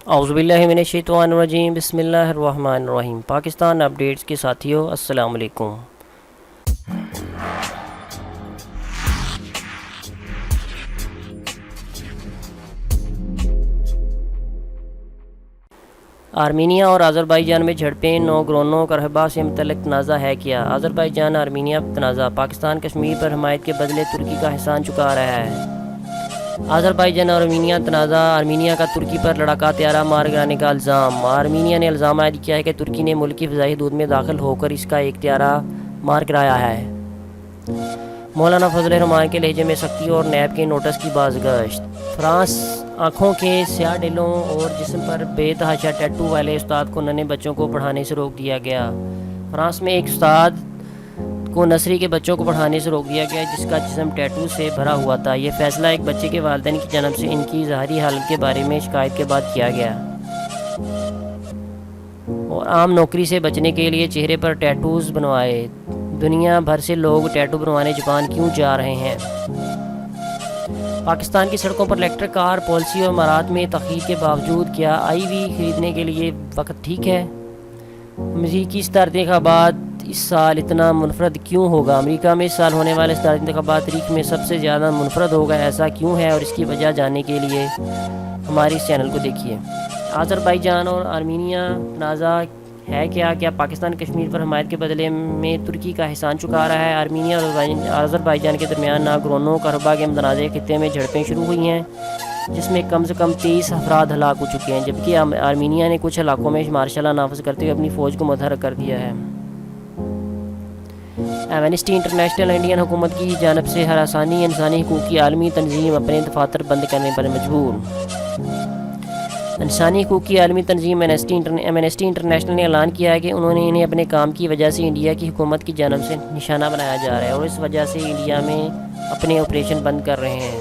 اعوذ باللہ من الشیطان الرجیم، بسم اللہ الرحمن الرحیم۔ پاکستان اپڈیٹس کے ساتھیوں السلام علیکم۔ آرمینیا اور آذربائیجان میں جھڑپیں، نوگورنو کرباخ سے متعلق تنازع ہے کیا؟ آذربائیجان آرمینیا تنازع، پاکستان کشمیر پر حمایت کے بدلے ترکی کا احسان چکا رہا ہے۔ آذربائیجان اور آرمینیا تنازع، آرمینیا کا ترکی پر لڑاکا طیارہ مار گرانے کا الزام۔ آرمینیا نے الزام عائد کیا ہے کہ ترکی نے ملک کی فضائی حدود میں داخل ہو کر اس کا ایک طیارہ مار گرایا ہے۔ مولانا فضل الرحمان کے لہجے میں سختی اور نیب کے نوٹس کی بازگشت۔ فرانس، آنکھوں کے سیاہ ڈلوں اور جسم پر بے تحاشا ٹیٹو والے استاد کو ننھے بچوں کو پڑھانے سے روک دیا گیا۔ فرانس میں ایک استاد کو نرسری کے بچوں کو پڑھانے سے روک دیا گیا جس کا جسم ٹیٹو سے بھرا ہوا تھا۔ یہ فیصلہ ایک بچے کے والدین کی جانب سے ان کی ظاہری حالت کے بارے میں شکایت کے بعد کیا گیا۔ اور عام نوکری سے بچنے کے لیے چہرے پر ٹیٹوز بنوائے۔ دنیا بھر سے لوگ ٹیٹو بنوانے جاپان کیوں جا رہے ہیں؟ پاکستان کی سڑکوں پر الیکٹرک کار پالیسی اور امارات میں تاخیر کے باوجود کیا ای وی خریدنے کے لیے وقت ٹھیک ہے؟ امریکی صدارتی انتخابات اس سال اتنا منفرد کیوں ہوگا؟ امریکہ میں اس سال ہونے والے صدارتی انتخابات تاریخ میں سب سے زیادہ منفرد ہوگا، ایسا کیوں ہے اور اس کی وجہ جاننے کے لیے ہمارے اس چینل کو دیکھیے۔ آذربائیجان اور آرمینیا تنازع ہے کیا پاکستان کشمیر پر حمایت کے بدلے میں ترکی کا احسان چکا رہا ہے؟ آرمینیا اور آذربائیجان کے درمیان ناگورنو کرباخ کے متنازع خطے میں جھڑپیں شروع ہوئی ہیں جس میں کم سے کم 23 افراد ہلاک ہو چکے ہیں، جبکہ آرمینیا نے کچھ علاقوں میں مارشل لا نافذ کرتے ہوئے اپنی فوج کو متحرک کر دیا ہے۔ ایمنسٹی انٹرنیشنل انڈین حکومت کی جانب سے ہراسانی، انسانی حقوق کی عالمی تنظیم اپنے دفاتر بند کرنے پر مجبور۔ انسانی حقوق کی عالمی تنظیم ایمنسٹی انٹرنیشنل نے اعلان کیا ہے کہ انہیں اپنے کام کی وجہ سے انڈیا کی حکومت کی جانب سے نشانہ بنایا جا رہا ہے اور اس وجہ سے انڈیا میں اپنے آپریشن بند کر رہے ہیں۔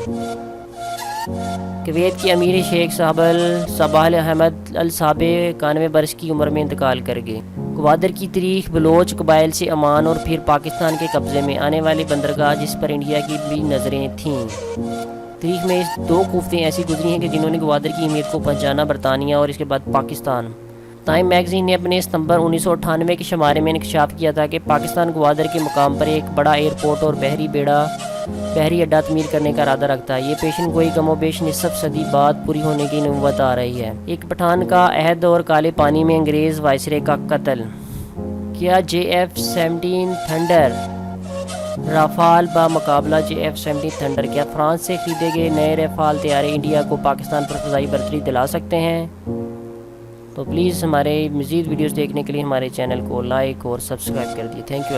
کویت کے امیر شیخ صباح احمد الصابح 91 برس کی عمر میں انتقال کر گئے۔ گوادر کی تاریخ بلوچ قبائل سے امان اور پھر پاکستان کے قبضے میں آنے والی بندرگاہ جس پر انڈیا کی بھی نظریں تھیں۔ تاریخ میں 2 کوفتیں ایسی گزری ہیں کہ جنہوں نے گوادر کی اہمیت کو پہچانا، برطانیہ اور اس کے بعد پاکستان۔ ٹائم میگزین نے اپنے ستمبر 1998 کے شمارے میں انکشاف کیا تھا کہ پاکستان گوادر کے مقام پر ایک بڑا ایئرپورٹ اور بحری اڈہ تعمیر کرنے کا ارادہ رکھتا ہے۔ یہ پیشن گوئی کم و بیش نصف صدی بعد پوری ہونے کی نوبت آ رہی ہے۔ ایک پٹھان کا عہد اور کالے پانی میں انگریز وائسرے کا قتل۔ کیا JF-17 تھنڈر رافال بمقابلہ JF-17 تھنڈر کیا فرانس سے خریدے گئے نئے رافال طیارے انڈیا کو پاکستان پر فضائی برتری دلا سکتے ہیں؟ تو پلیز ہمارے مزید ویڈیوز دیکھنے کے لیے ہمارے چینل کو لائک اور سبسکرائب کر دیے۔ Thank you.